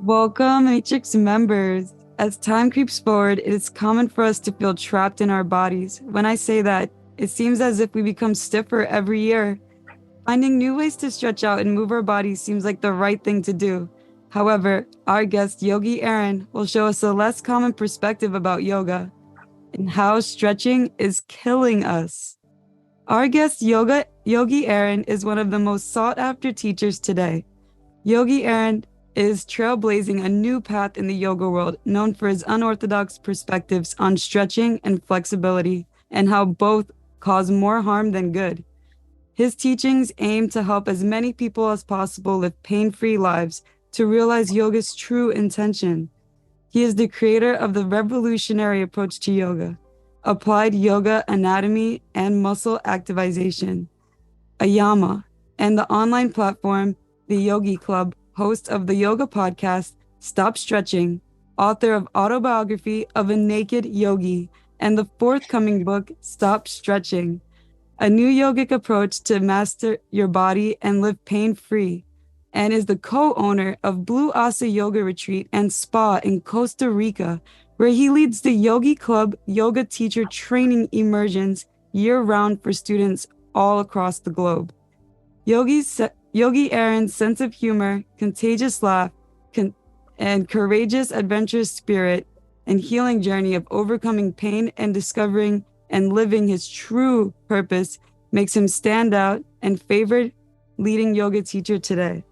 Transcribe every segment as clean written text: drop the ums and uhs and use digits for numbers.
Welcome, Matrix members. As time creeps forward, it is common for us to feel trapped in our bodies. When I say that, it seems as if we become stiffer every year. Finding new ways to stretch out and move our bodies seems like the right thing to do. However, our guest Yogi Aaron will show us a less common perspective about yoga and how stretching is killing us. Our guest Yogi Aaron is one of the most sought after teachers today. Yogi Aaron is trailblazing a new path in the yoga world, known for his unorthodox perspectives on stretching and flexibility, and how both cause more harm than good. His teachings aim to help as many people as possible live pain free lives to realize yoga's true intention. He is the creator of the revolutionary approach to yoga, applied yoga anatomy and muscle activation, AYAMA, and the online platform, the Yogi Club, host of the yoga podcast, Stop Stretching, author of Autobiography of a Naked Yogi, and the forthcoming book, Stop Stretching, a new yogic approach to master your body and live pain-free, and is the co-owner of Blue Asa Yoga Retreat and Spa in Costa Rica, where he leads the Yogi Club yoga teacher training immersions year-round for students all across the globe. Yogi Aaron's sense of humor, contagious laugh, and courageous, adventurous spirit and healing journey of overcoming pain and discovering and living his true purpose makes him stand out and favored leading yoga teacher today.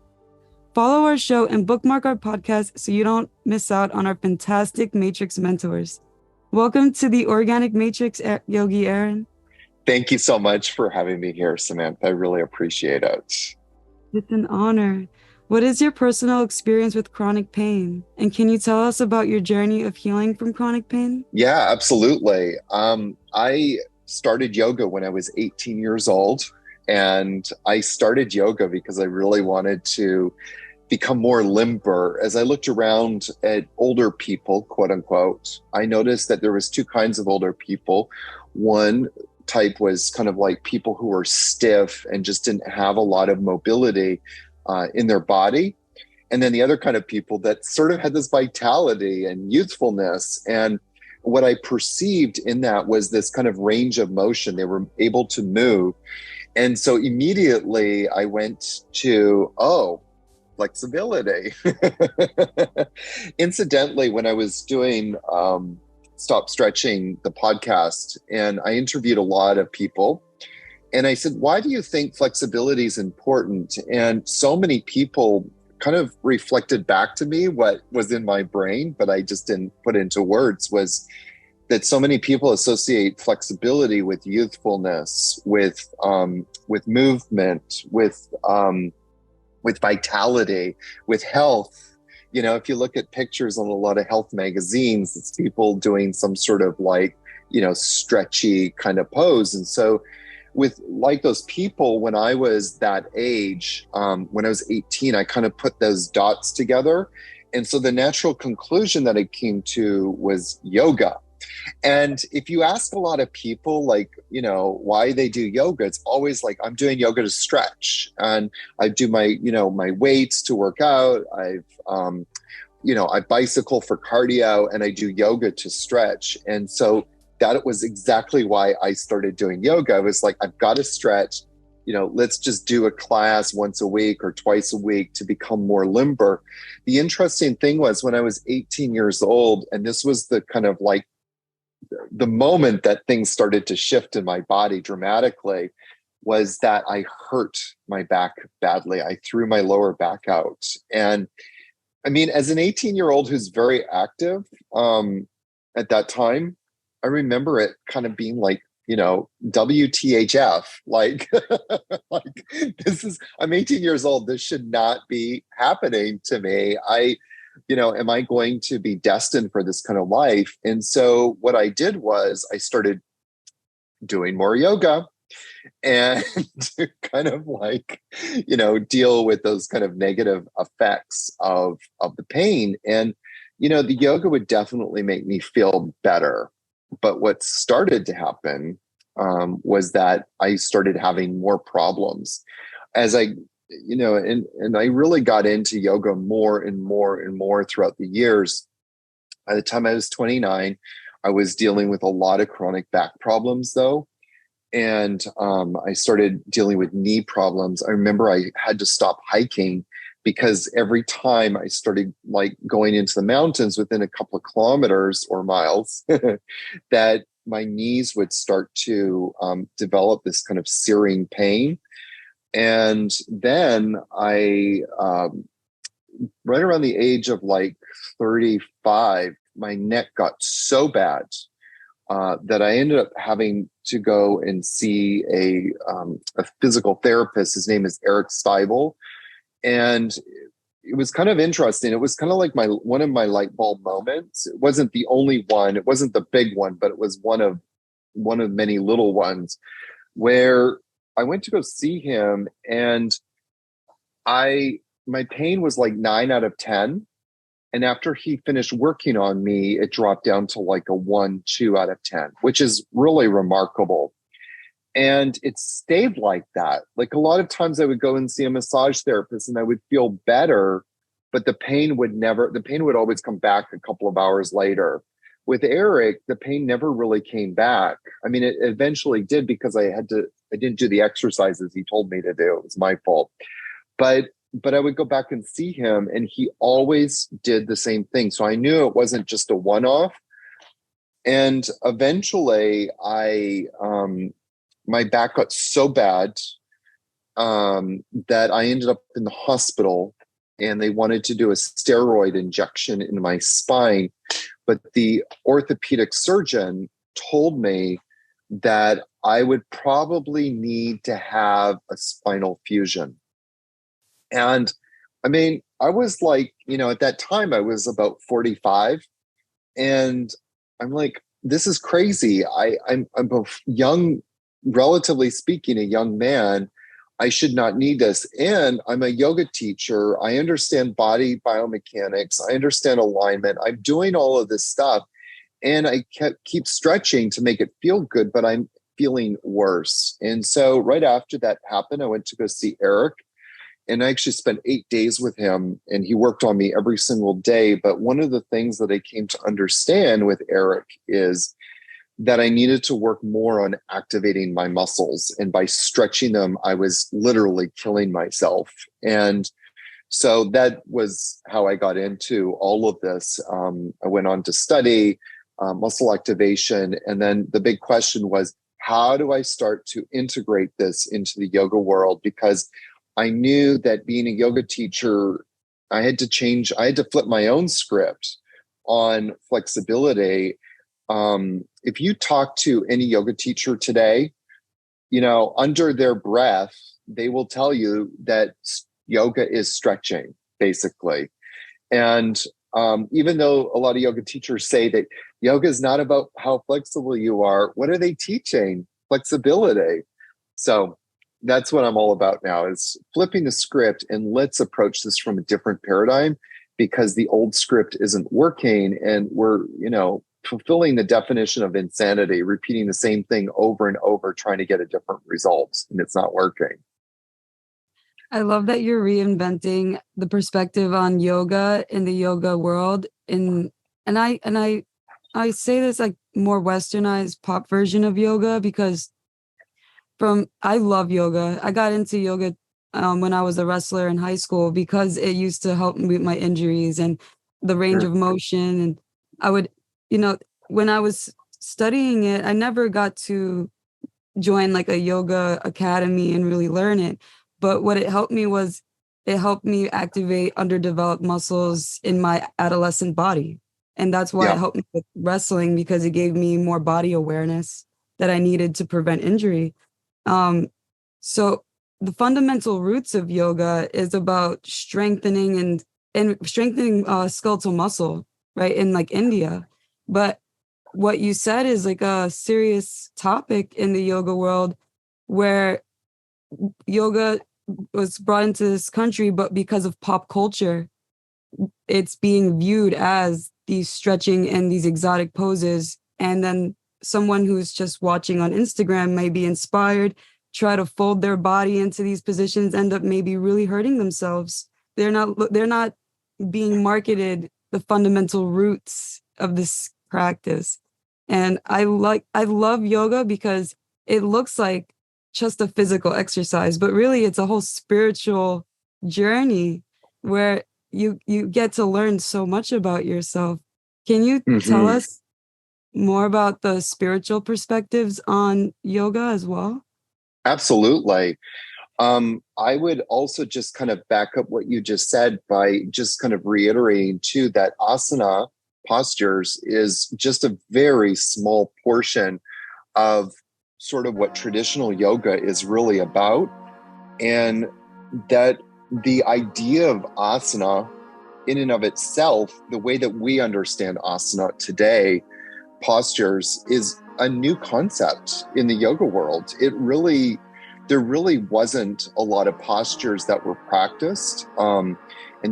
Follow our show and bookmark our podcast so you don't miss out on our fantastic Matrix mentors. Welcome to the Organic Matrix, Yogi Aaron. Thank you so much for having me here, Samantha. I really appreciate it. It's an honor. What is your personal experience with chronic pain? And can you tell us about your journey of healing from chronic pain? Yeah, absolutely. I started yoga when I was 18 years old, and I started yoga because I really wanted to become more limber. As I looked around at older people, quote unquote, I noticed that there was two kinds of older people. One type was kind of like people who were stiff and just didn't have a lot of mobility in their body. And then the other kind of people that sort of had this vitality and youthfulness. And what I perceived in that was this kind of range of motion. They were able to move. And so immediately I went to, flexibility. Incidentally, when I was doing Stop Stretching, the podcast, and I interviewed a lot of people. And I said, why do you think flexibility is important? And so many people kind of reflected back to me what was in my brain, but I just didn't put into words, was that so many people associate flexibility with youthfulness, with movement, with vitality, with health. You know, if you look at pictures on a lot of health magazines, it's people doing some sort of stretchy kind of pose. And so with like those people, when I was that age, when I was 18, I kind of put those dots together. And so the natural conclusion that I came to was yoga. And if you ask a lot of people, why they do yoga, it's always like, I'm doing yoga to stretch, and I do my weights to work out. I bicycle for cardio, and I do yoga to stretch. And so that was exactly why I started doing yoga. I was like, I've got to stretch, let's just do a class once a week or twice a week to become more limber. The interesting thing was when I was 18 years old, and this was the kind of like the moment that things started to shift in my body dramatically, was that I hurt my back badly. I threw my lower back out. And I mean, as an 18-year-old who's very active at that time, I remember it kind of being like, WTHF, like, I'm 18 years old. This should not be happening to me. Am I going to be destined for this kind of life? And so what I did was I started doing more yoga and to kind of deal with those kind of negative effects of the pain. And, the yoga would definitely make me feel better. But what started to happen was that I started having more problems. As I and I really got into yoga more and more and more throughout the years. By the time I was 29, I was dealing with a lot of chronic back problems, though. And I started dealing with knee problems. I remember I had to stop hiking because every time I started like going into the mountains within a couple of kilometers or miles, that my knees would start to develop this kind of searing pain. And then right around the age of like 35, my neck got so bad that I ended up having to go and see a physical therapist. His name is Eric Stivel, and it was kind of interesting. It was kind of like one of my light bulb moments. It wasn't the only one. It wasn't the big one, but it was one of many little ones where I went to go see him, and my pain was like 9 out of 10. And after he finished working on me, it dropped down to like a 1, 2 out of 10, which is really remarkable. And it stayed like that. Like a lot of times I would go and see a massage therapist and I would feel better, but the pain would always come back a couple of hours later. With Eric, the pain never really came back. I mean, it eventually did because I didn't do the exercises he told me to do. It was my fault. But I would go back and see him and he always did the same thing. So I knew it wasn't just a one-off. And eventually my back got so bad that I ended up in the hospital and they wanted to do a steroid injection in my spine. But the orthopedic surgeon told me that I would probably need to have a spinal fusion. And I mean, I was like, at that time I was about 45 and I'm like, this is crazy. I'm a young, relatively speaking, a young man. I should not need this. And I'm a yoga teacher. I understand body biomechanics. I understand alignment. I'm doing all of this stuff. And I keep stretching to make it feel good, but I'm feeling worse. And so right after that happened, I went to go see Eric. And I actually spent 8 days with him and he worked on me every single day. But one of the things that I came to understand with Eric is that I needed to work more on activating my muscles. And by stretching them, I was literally killing myself. And so that was how I got into all of this. I went on to study muscle activation. And then the big question was, how do I start to integrate this into the yoga world? Because I knew that being a yoga teacher, I had to flip my own script on flexibility. If you talk to any yoga teacher today, under their breath, they will tell you that yoga is stretching, basically. And even though a lot of yoga teachers say that yoga is not about how flexible you are, what are they teaching? Flexibility. So that's what I'm all about now, is flipping the script and let's approach this from a different paradigm, because the old script isn't working and we're, fulfilling the definition of insanity, repeating the same thing over and over, trying to get a different result, and it's not working. I love that you're reinventing the perspective on yoga in the yoga world. And I say this like more westernized pop version of yoga because I love yoga. I got into yoga when I was a wrestler in high school because it used to help me with my injuries and the range Sure. of motion. And I would, when I was studying it, I never got to join like a yoga academy and really learn it. But what it helped me was it helped me activate underdeveloped muscles in my adolescent body. And that's why it Yeah. helped me with wrestling, because it gave me more body awareness that I needed to prevent injury. So the fundamental roots of yoga is about strengthening and strengthening skeletal muscle, right? In like India. But what you said is like a serious topic in the yoga world, where yoga was brought into this country, but because of pop culture, it's being viewed as these stretching and these exotic poses. And then someone who's just watching on Instagram may be inspired, try to fold their body into these positions end up maybe really hurting themselves. They're not being marketed the fundamental roots of this practice. And I love yoga because it looks like just a physical exercise, but really it's a whole spiritual journey where you get to learn so much about yourself. Can you tell Hmm. us more about the spiritual perspectives on yoga as well? Absolutely. I would also just kind of back up what you just said by just kind of reiterating too that asana postures is just a very small portion of sort of what traditional yoga is really about. And that the idea of asana in and of itself, the way that we understand asana today, postures, is a new concept in the yoga world. There really wasn't a lot of postures that were practiced. And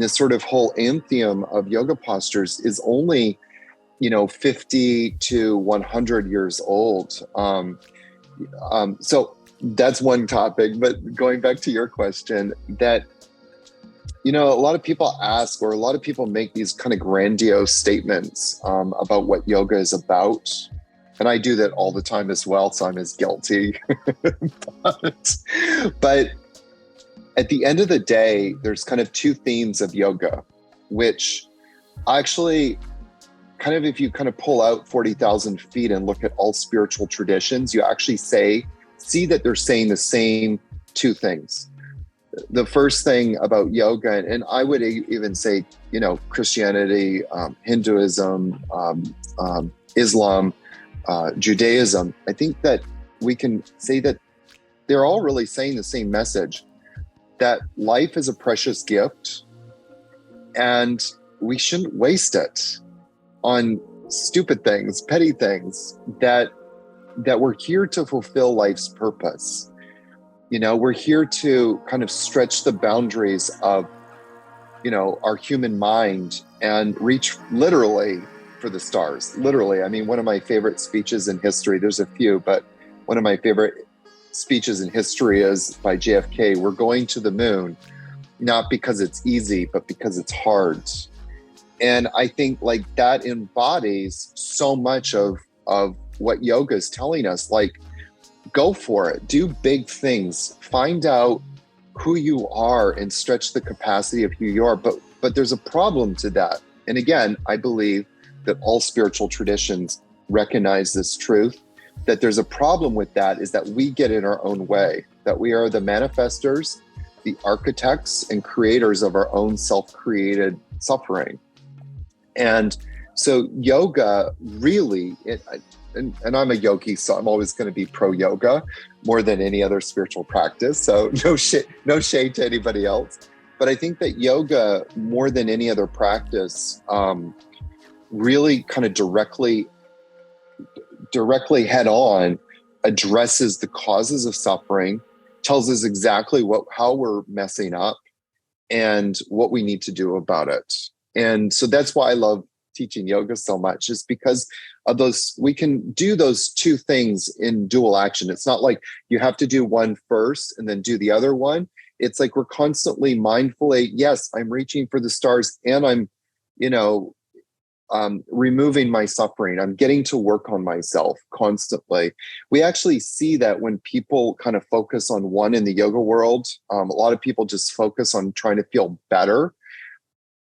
this sort of whole anthem of yoga postures is only, 50 to 100 years old. So that's one topic. But going back to your question, that a lot of people ask, or a lot of people make these kind of grandiose statements about what yoga is about. And I do that all the time as well, so I'm as guilty. but at the end of the day, there's kind of two themes of yoga, which actually kind of, if you kind of pull out 40,000 feet and look at all spiritual traditions, you actually see that they're saying the same two things. The first thing about yoga, and I would even say, Christianity, Hinduism, Islam, Judaism, I think that we can say that they're all really saying the same message, that life is a precious gift and we shouldn't waste it on stupid things, petty things, that we're here to fulfill life's purpose. We're here to kind of stretch the boundaries of, our human mind and reach literally for the stars. Literally. I mean, one of my favorite speeches in history, there's a few, but one of my favorite speeches in history is by JFK. We're going to the moon, not because it's easy, but because it's hard. And I think like that embodies so much of what yoga is telling us. Like, go for it, do big things, find out who you are and stretch the capacity of who you are. But there's a problem to that. And again, I believe that all spiritual traditions recognize this truth, that there's a problem with that, is that we get in our own way, that we are the manifestors, the architects and creators of our own self-created suffering. And so yoga really, and I'm a yogi, so I'm always going to be pro yoga more than any other spiritual practice. So no shade to anybody else. But I think that yoga, more than any other practice, really kind of directly head on addresses the causes of suffering, tells us exactly how we're messing up and what we need to do about it. And so that's why I love teaching yoga so much, is because of those. We can do those two things in dual action. It's not like you have to do one first and then do the other one. It's like we're constantly mindfully, yes, I'm reaching for the stars and I'm, removing my suffering. I'm getting to work on myself constantly. We actually see that when people kind of focus on one in the yoga world, a lot of people just focus on trying to feel better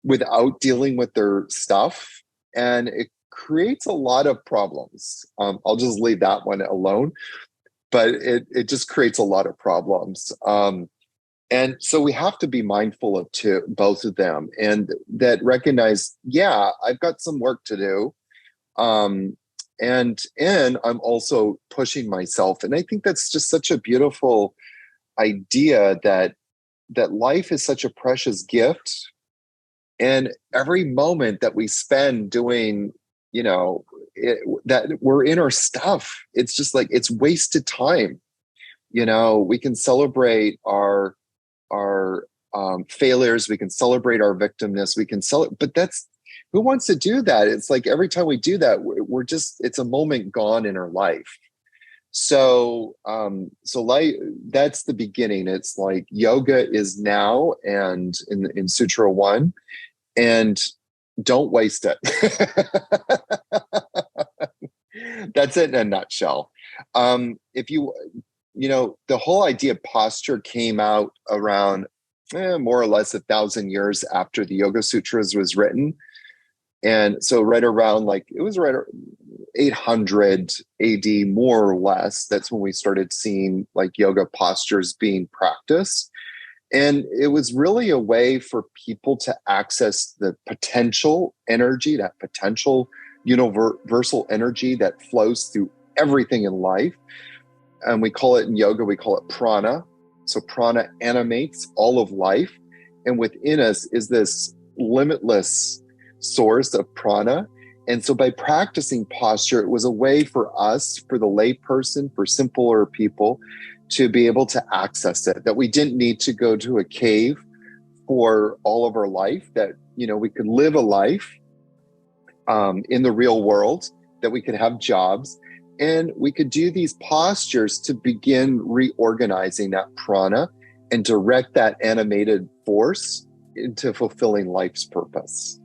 without dealing with their stuff. And it creates a lot of problems. I'll just leave that one alone, but it just creates a lot of problems. And so we have to be mindful of both of them, and that recognize, yeah, I've got some work to do. And I'm also pushing myself. And I think that's just such a beautiful idea, that life is such a precious gift. And every moment that we spend doing, that we're in our stuff, it's just like, it's wasted time. We can celebrate our failures, we can celebrate our victimness, we can celebrate, but who wants to do that? It's like every time we do that, we're just, it's a moment gone in our life. So like that's the beginning. It's like yoga is now, and in Sutra 1, and don't waste it. That's it in a nutshell. If the whole idea of posture came out around more or less 1,000 years after the Yoga Sutras was written. And so right around it was right 800 AD, more or less, that's when we started seeing like yoga postures being practiced. And it was really a way for people to access the potential energy, that potential universal energy that flows through everything in life. And we call it in yoga, we call it prana. So prana animates all of life. And within us is this limitless source of prana. And so by practicing posture, it was a way for us, for the layperson, for simpler people, to be able to access it, that we didn't need to go to a cave for all of our life, that, we could live a life in the real world, that we could have jobs, and we could do these postures to begin reorganizing that prana and direct that animated force into fulfilling life's purpose.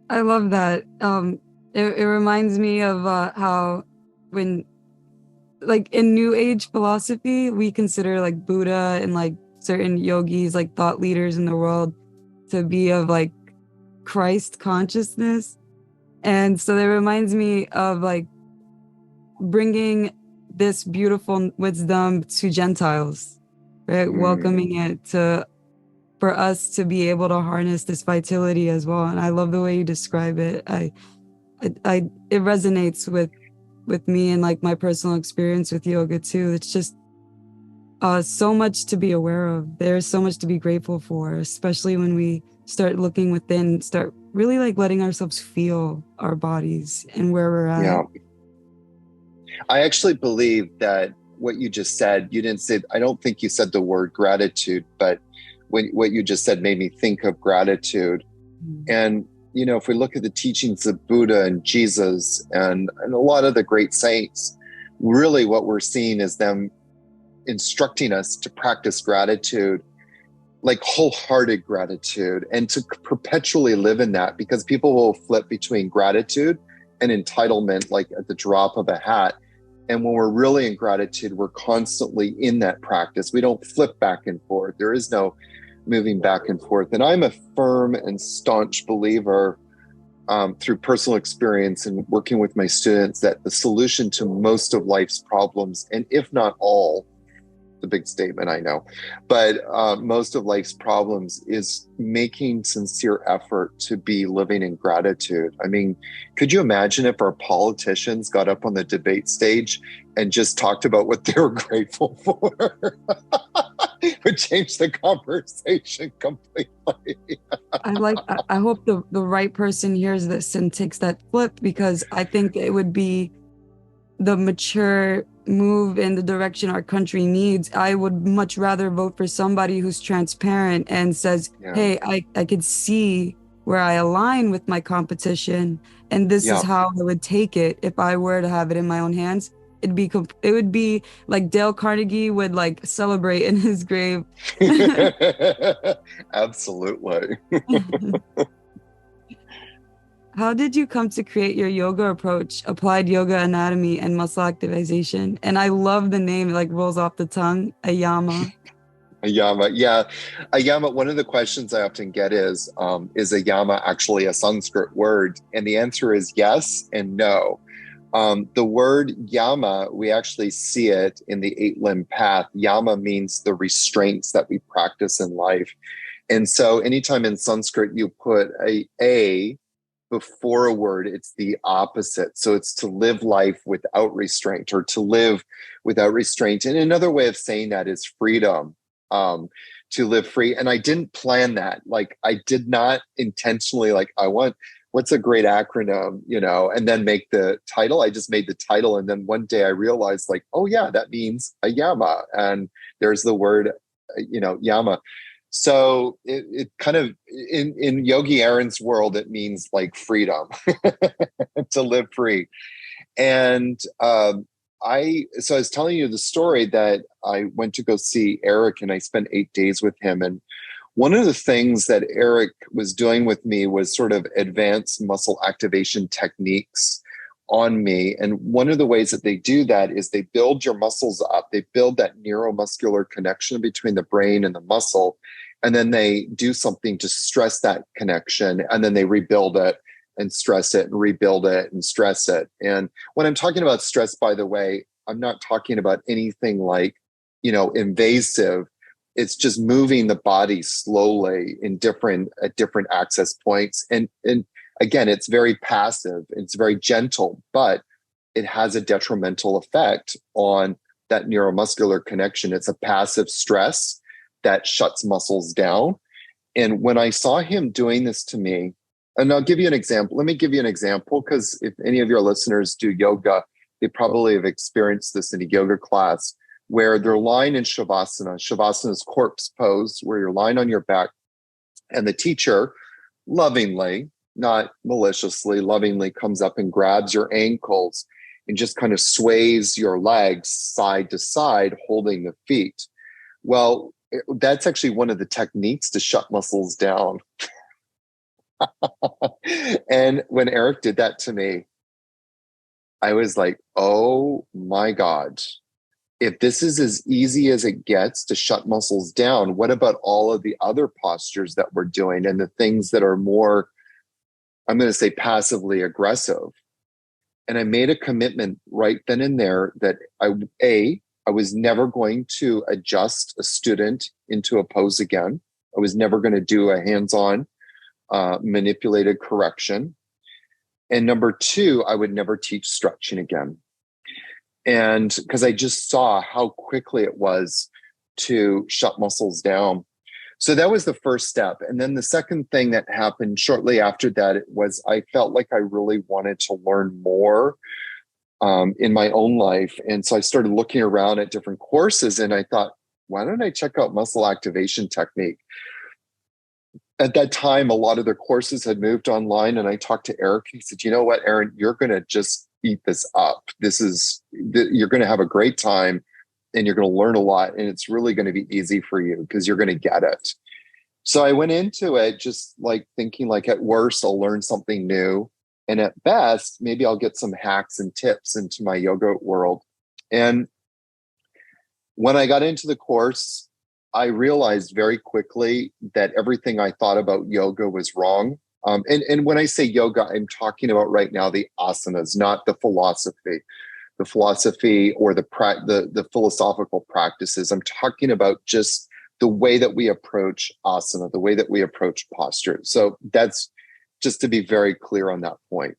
I love that. It reminds me of how when, like in New Age philosophy, we consider like Buddha and like certain yogis, like thought leaders in the world, to be of like Christ consciousness. And so that reminds me of like bringing this beautiful wisdom to Gentiles, right? Welcoming it for us to be able to harness this vitality as well. And I love the way you describe it. It resonates with me and like my personal experience with yoga too. It's just so much to be aware of. There's so much to be grateful for, especially when we start looking within, start really like letting ourselves feel our bodies and where we're at. Yeah. I actually believe that what you just said, you didn't say, I don't think you said the word gratitude, but what you just said made me think of gratitude. And, if we look at the teachings of Buddha and Jesus and a lot of the great saints, really what we're seeing is them instructing us to practice gratitude, like wholehearted gratitude, and to perpetually live in that, because people will flip between gratitude and entitlement like at the drop of a hat. And when we're really in gratitude, we're constantly in that practice. We don't flip back and forth. There is no moving back and forth. And I'm a firm and staunch believer through personal experience and working with my students that the solution to most of life's problems, and if not all, the big statement, I know, but most of life's problems is making sincere effort to be living in gratitude. I mean, could you imagine if our politicians got up on the debate stage and just talked about what they were grateful for? It would change the conversation completely. I hope the right person hears this and takes that flip, because I think it would be the mature move in the direction our country needs. I would much rather vote for somebody who's transparent and says, hey, I could see where I align with my competition, and this is how I would take it if I were to have it in my own hands. It would be like Dale Carnegie would like celebrate in his grave. Absolutely. How did you come to create your yoga approach, applied yoga anatomy and muscle activation? And I love the name, it like rolls off the tongue, AYAMA. AYAMA, yeah. AYAMA, one of the questions I often get is AYAMA actually a Sanskrit word? And the answer is yes and no. The word yama, we actually see it in the 8-limb path. Yama means the restraints that we practice in life. And so anytime in Sanskrit you put a before a word, it's the opposite. So it's to live life without restraint, or to live without restraint. And another way of saying that is freedom, to live free. And I didn't plan that. Like, I did not intentionally, like, what's a great acronym, and then make the title. I just made the title. And then one day I realized, like, oh yeah, that means AYAMA. And there's the word, yama. So it kind of, in Yogi Aaron's world, it means like freedom, to live free. And I was telling you the story that I went to go see Eric and I spent 8 days with him. And one of the things that Eric was doing with me was sort of advanced muscle activation techniques on me. And one of the ways that they do that is they build your muscles up. They build that neuromuscular connection between the brain and the muscle. And then they do something to stress that connection. And then they rebuild it and stress it and rebuild it and stress it. And when I'm talking about stress, by the way, I'm not talking about anything like, invasive. It's just moving the body slowly at different access points. And again, it's very passive, it's very gentle, but it has a detrimental effect on that neuromuscular connection. It's a passive stress that shuts muscles down. And when I saw him doing this to me, and I'll give you an example. Let me give you an example, because if any of your listeners do yoga, they probably have experienced this in a yoga class where they're lying in Shavasana. Shavasana is corpse pose, where you're lying on your back, and the teacher lovingly, not maliciously, lovingly comes up and grabs your ankles and just kind of sways your legs side to side, holding the feet. Well, that's actually one of the techniques to shut muscles down. And when Eric did that to me, I was like, oh my God, if this is as easy as it gets to shut muscles down, what about all of the other postures that we're doing and the things that are more, I'm going to say, passively aggressive? And I made a commitment right then and there that I was never going to adjust a student into a pose again. I was never going to do a hands-on manipulated correction. And number two, I would never teach stretching again. And because I just saw how quickly it was to shut muscles down. So that was the first step. And then the second thing that happened shortly after that was I felt like I really wanted to learn more in my own life. And so I started looking around at different courses, and I thought, why don't I check out muscle activation technique? At that time, a lot of their courses had moved online, and I talked to Eric. He said, you know what, Aaron, you're going to just eat this up. You're going to have a great time, and you're going to learn a lot, and it's really going to be easy for you because you're going to get it. So I went into it just like thinking, like, at worst, I'll learn something new. And at best, maybe I'll get some hacks and tips into my yoga world. And when I got into the course, I realized very quickly that everything I thought about yoga was wrong. And when I say yoga, I'm talking about right now the asanas, not the philosophy or the philosophical practices. I'm talking about just the way that we approach asana, the way that we approach posture. So that's just to be very clear on that point.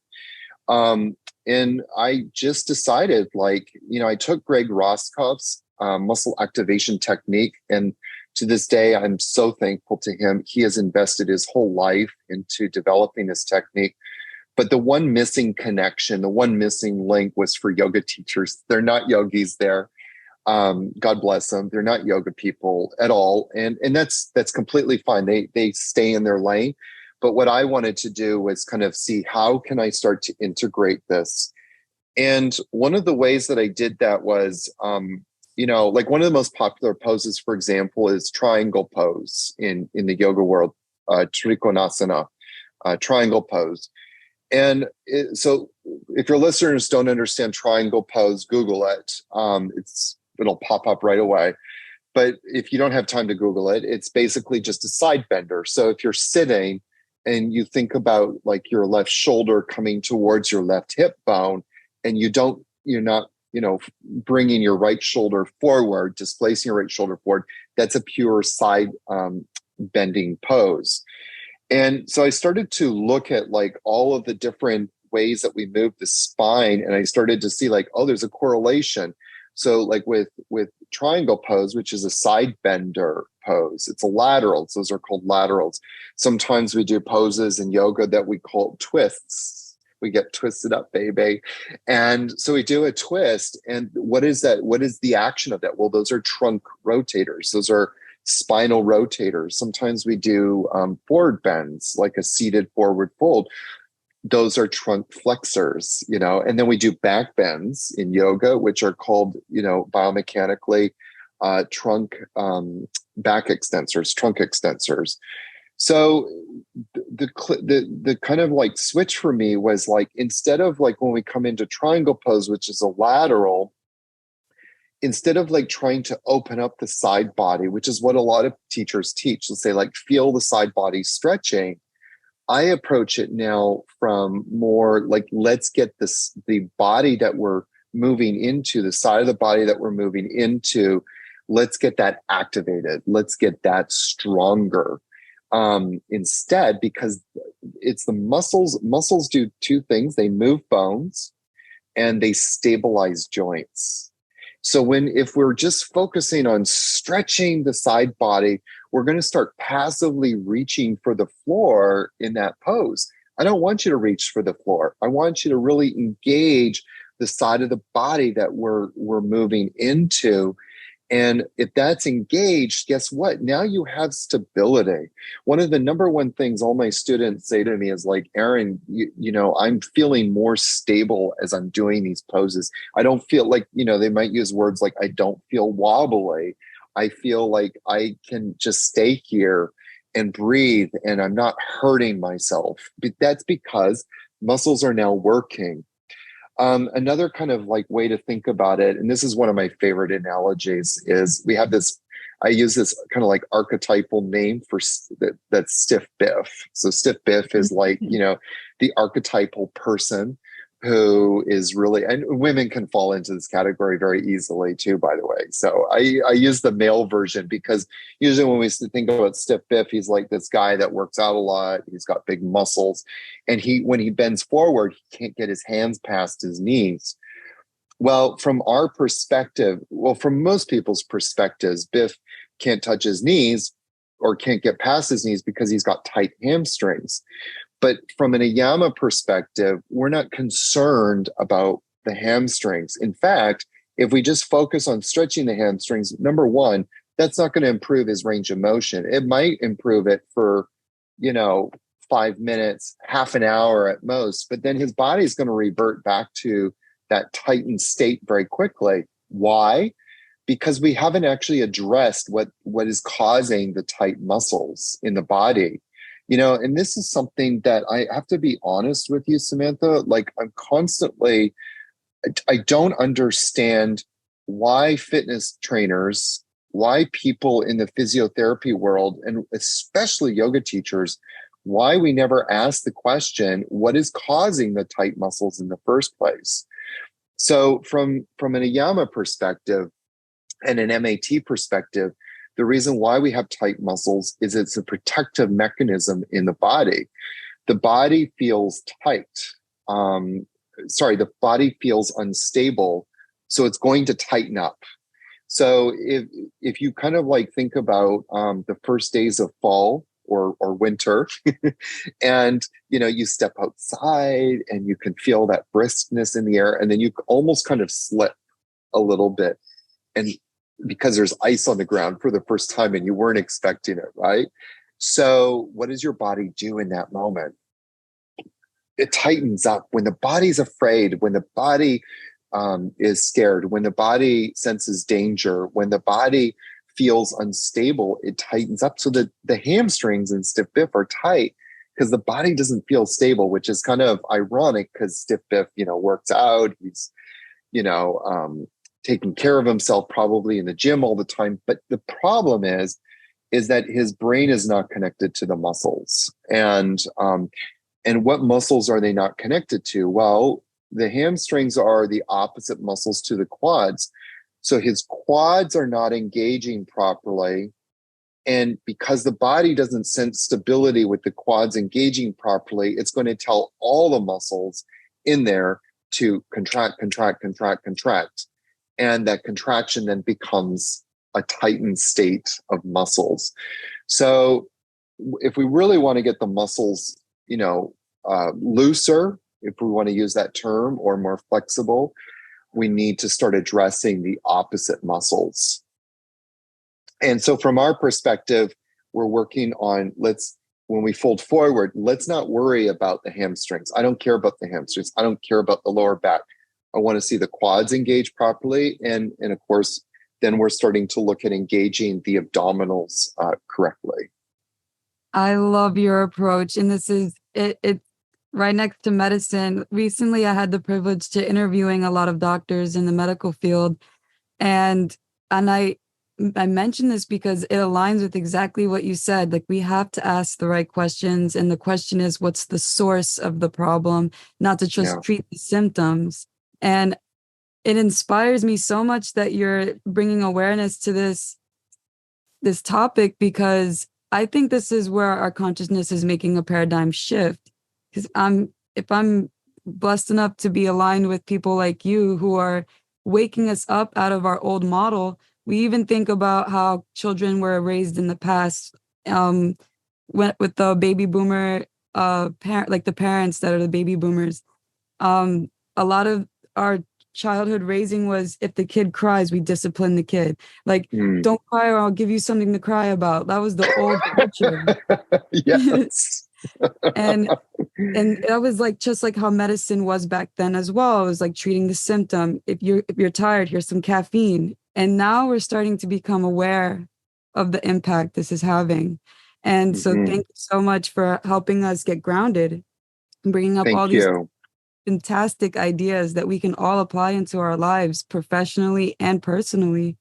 And I just decided, I took Greg Roscoff's muscle activation technique, and to this day, I'm so thankful to him. He has invested his whole life into developing this technique. But the one missing connection, the one missing link was for yoga teachers. They're not yogis there. God bless them. They're not yoga people at all. And that's completely fine. They stay in their lane. But what I wanted to do was kind of see, how can I start to integrate this? And one of the ways that I did that was, like one of the most popular poses, for example, is triangle pose in the yoga world, Trikonasana, triangle pose. And so if your listeners don't understand triangle pose, Google it. It'll pop up right away. But if you don't have time to Google it, it's basically just a side bender. So if you're sitting and you think about like your left shoulder coming towards your left hip bone, and you're not bringing your right shoulder forward, displacing your right shoulder forward, that's a pure side bending pose. And so I started to look at like all of the different ways that we move the spine, and I started to see like, oh, there's a correlation. So like with triangle pose, which is a side bender pose, it's a lateral. Those are called laterals. Sometimes we do poses in yoga that we call twists. We get twisted up, baby. And so we do a twist. And what is that? What is the action of that? Well, those are trunk rotators. Those are spinal rotators. Sometimes we do forward bends, like a seated forward fold. those are trunk flexors, and then we do back bends in yoga, which are called, biomechanically, trunk back extensors, trunk extensors. So the kind of like switch for me was like, instead of like when we come into triangle pose, which is a lateral, instead of like trying to open up the side body, which is what a lot of teachers teach, let's say like feel the side body stretching. I approach it now from more like, let's get the body that we're moving into, the side of the body that we're moving into, let's get that activated. Let's get that stronger. Instead, because it's the muscles. Muscles do two things. They move bones and they stabilize joints. So if we're just focusing on stretching the side body, we're going to start passively reaching for the floor in that pose. I don't want you to reach for the floor. I want you to really engage the side of the body that we're moving into. And if that's engaged, guess what? Now you have stability. One of the number one things all my students say to me is like, Aaron, I'm feeling more stable as I'm doing these poses. I don't feel like, they might use words like, I don't feel wobbly. I feel like I can just stay here and breathe and I'm not hurting myself. But that's because muscles are now working. Another kind of like way to think about it, and this is one of my favorite analogies, is we have this, I use this kind of like archetypal name for that's stiff biff. So stiff biff is like, the archetypal person who is really, and women can fall into this category very easily too, by the way. So I use the male version because usually when we think about stiff biff, he's like this guy that works out a lot. He's got big muscles. And when he bends forward, he can't get his hands past his knees. Well, from our perspective, from most people's perspectives, Biff can't touch his knees or can't get past his knees because he's got tight hamstrings. But from an AYAMA perspective, we're not concerned about the hamstrings. In fact, if we just focus on stretching the hamstrings, number one, that's not going to improve his range of motion. It might improve it for, 5 minutes, half an hour at most, but then his body's going to revert back to that tightened state very quickly. Why? Because we haven't actually addressed what is causing the tight muscles in the body. And this is something that I have to be honest with you, Samantha. Like I don't understand why fitness trainers, why people in the physiotherapy world, and especially yoga teachers, why we never ask the question, what is causing the tight muscles in the first place? So from an AYAMA perspective and an MAT perspective, the reason why we have tight muscles is it's a protective mechanism in the body. The body feels tight. The body feels unstable. So it's going to tighten up. So if you kind of like think about the first days of fall or winter, and you step outside and you can feel that briskness in the air, and then you almost kind of slip a little bit. And because there's ice on the ground for the first time and you weren't expecting it, right? So what does your body do in that moment? It tightens up. When the body's afraid, when the body is scared, when the body senses danger, when the body feels unstable, it tightens up. So that the hamstrings in stiff biff are tight because the body doesn't feel stable, which is kind of ironic because stiff biff, works out. He's, taking care of himself probably in the gym all the time. But the problem is that his brain is not connected to the muscles. And what muscles are they not connected to? Well, the hamstrings are the opposite muscles to the quads. So his quads are not engaging properly. And because the body doesn't sense stability with the quads engaging properly, it's going to tell all the muscles in there to contract, contract, contract, contract. And that contraction then becomes a tightened state of muscles. So if we really want to get the muscles, looser, if we want to use that term, or more flexible, we need to start addressing the opposite muscles. And so from our perspective, we're working on, let's when we fold forward, let's not worry about the hamstrings. I don't care about the hamstrings. I don't care about the lower back. I want to see the quads engaged properly. And of course, then we're starting to look at engaging the abdominals correctly. I love your approach. And this is it's right next to medicine. Recently, I had the privilege to interviewing a lot of doctors in the medical field. And and I mention this because it aligns with exactly what you said. Like, we have to ask the right questions. And the question is, what's the source of the problem, not to just Yeah. treat the symptoms. And it inspires me so much that you're bringing awareness to this topic, because I think this is where our consciousness is making a paradigm shift. Because if I'm blessed enough to be aligned with people like you who are waking us up out of our old model. We even think about how children were raised in the past, with the baby boomer parent, like the parents that are the baby boomers. A lot of our childhood raising was, if the kid cries, we discipline the kid. Like, Mm. don't cry or I'll give you something to cry about. That was the old culture. Yes. and and that was like just like how medicine was back then as well. It was like treating the symptom. If you're tired, here's some caffeine. And now we're starting to become aware of the impact this is having. And so Mhm. thank you so much for helping us get grounded and bringing up all Thank these you. fantastic ideas that we can all apply into our lives professionally and personally.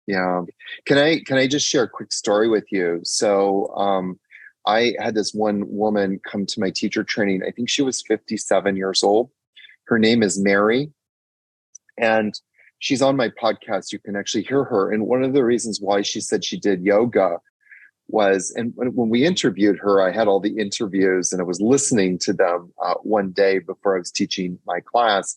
Yeah. Can I just share a quick story with you? So I had this one woman come to my teacher training. I think she was 57 years old. Her name is Mary, and she's on my podcast. You can actually hear her. And one of the reasons why she said she did yoga was, and when we interviewed her, I had all the interviews and I was listening to them one day before I was teaching my class.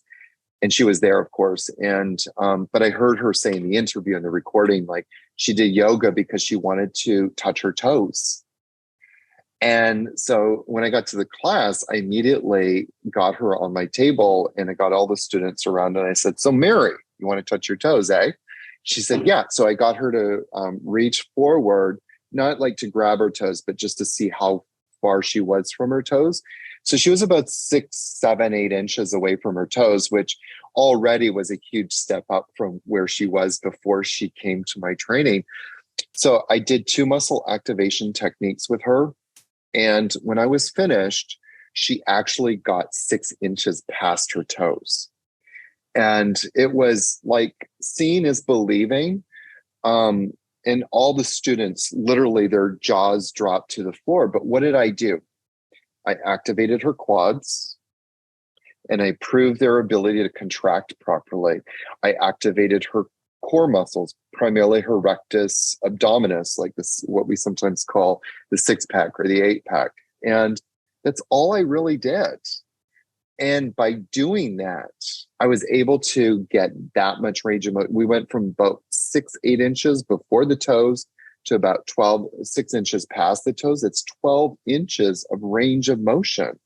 And she was there, of course. And but I heard her say in the interview and the recording, like, she did yoga because she wanted to touch her toes. And so when I got to the class, I immediately got her on my table and I got all the students around and I said, "So Mary, you want to touch your toes, eh?" She said, "Yeah." So I got her to reach forward, not like to grab her toes, but just to see how far she was from her toes. So she was about 6, 7, 8 inches away from her toes, which already was a huge step up from where she was before she came to my training. So I did 2 muscle activation techniques with her. And when I was finished, she actually got 6 inches past her toes. And it was like, seeing is believing. And all the students, literally their jaws dropped to the floor. But what did I do? I activated her quads and I proved their ability to contract properly. I activated her core muscles, primarily her rectus abdominis, like this, what we sometimes call the 6-pack or the 8-pack. And that's all I really did. And by doing that, I was able to get that much range of motion. We went from about 6, 8 inches before the toes to about 12, 6 inches past the toes. It's 12 inches of range of motion.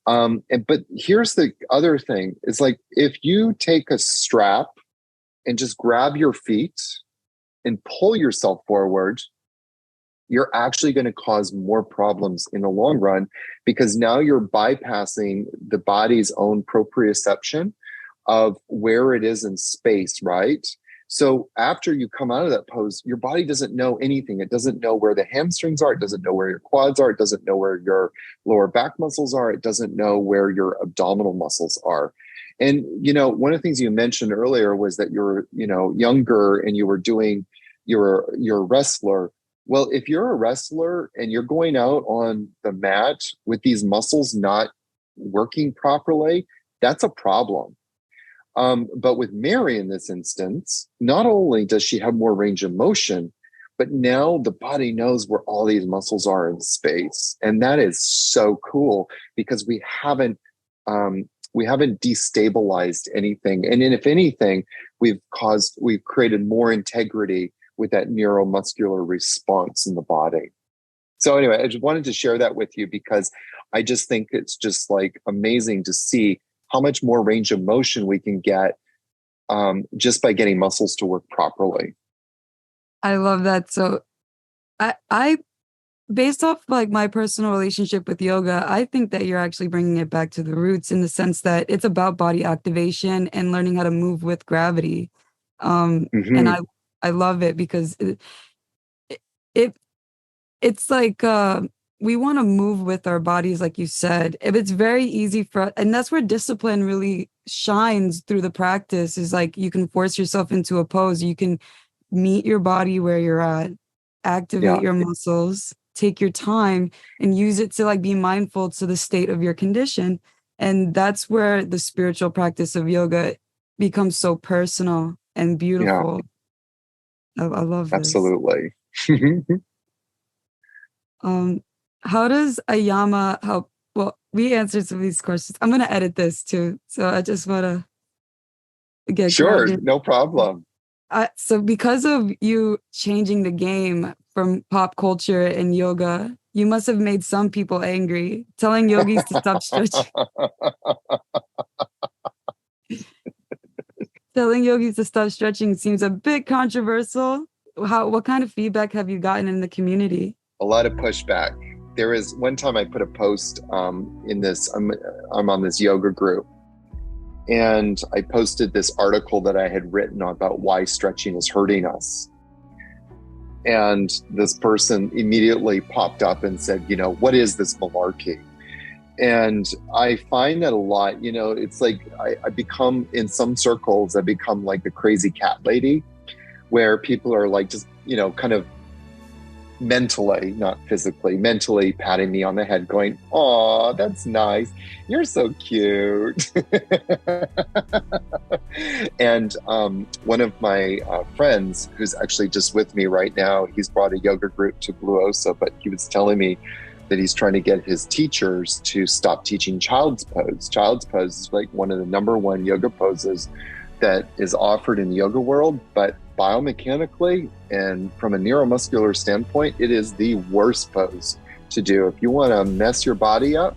But here's the other thing. It's like, if you take a strap and just grab your feet and pull yourself forward, you're actually going to cause more problems in the long run, because now you're bypassing the body's own proprioception of where it is in space, right? So after you come out of that pose, your body doesn't know anything. It doesn't know where the hamstrings are. It doesn't know where your quads are. It doesn't know where your lower back muscles are. It doesn't know where your abdominal muscles are. And, one of the things you mentioned earlier was that you're, younger and you're a wrestler. Well, if you're a wrestler and you're going out on the mat with these muscles not working properly, that's a problem. But with Mary in this instance, not only does she have more range of motion, but now the body knows where all these muscles are in space. And that is so cool, because we haven't destabilized anything. And then if anything, we've created more integrity with that neuromuscular response in the body. So anyway, I just wanted to share that with you, because I just think it's just like amazing to see how much more range of motion we can get just by getting muscles to work properly. I love that. So I based off like my personal relationship with yoga, I think that you're actually bringing it back to the roots in the sense that it's about body activation and learning how to move with gravity. And Hmm. I love it because it it's like we want to move with our bodies, like you said. If it's very easy for, and that's where discipline really shines through the practice. Is like you can force yourself into a pose. You can meet your body where you're at, activate Yeah, your muscles, take your time, and use it to like be mindful to the state of your condition. And that's where the spiritual practice of yoga becomes so personal and yeah, beautiful. I love this. absolutely. Um, how does Ayama help? Well, we answered some of these questions. I'm gonna edit this too, so I just wanna get Sure, grounded. no problem. So because of you changing the game from pop culture and yoga, you must have made some people angry. Telling yogis to stop stretching, telling yogis to stop stretching seems a bit controversial. What kind of feedback have you gotten in the community? A lot of pushback. There is one time I put a post in this. I'm on this yoga group, and I posted this article that I had written about why stretching is hurting us. And this person immediately popped up and said, what is this malarkey? And I find that a lot. It's like I become, in some circles, I become like the crazy cat lady, where people are like just, kind of mentally, not physically, mentally patting me on the head, going, "Oh, that's nice. You're so cute." And one of my friends, who's actually just with me right now, he's brought a yoga group to Blue Osa, but he was telling me that he's trying to get his teachers to stop teaching child's pose. Child's pose is like one of the number one yoga poses that is offered in the yoga world, but biomechanically and from a neuromuscular standpoint, it is the worst pose to do. If you want to mess your body up,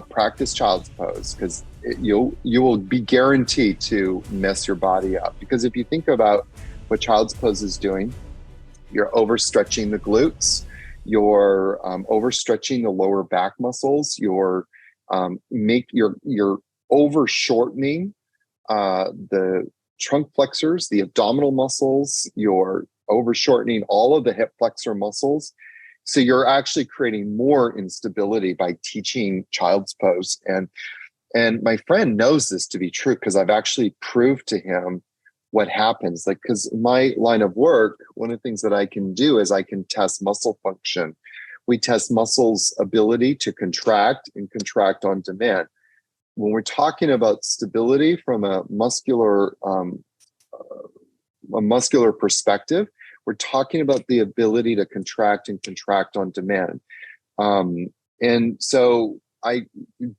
practice child's pose, because you will be guaranteed to mess your body up. Because if you think about what child's pose is doing, you're overstretching the glutes, you're overstretching the lower back muscles, you're over shortening the trunk flexors, the abdominal muscles, you're over shortening all of the hip flexor muscles. So you're actually creating more instability by teaching child's pose. And my friend knows this to be true, because I've actually proved to him what happens. Like, because in my line of work, one of the things that I can do is I can test muscle function. We test muscles' ability to contract and contract on demand. When we're talking about stability from a muscular perspective, we're talking about the ability to contract and contract on demand. And so I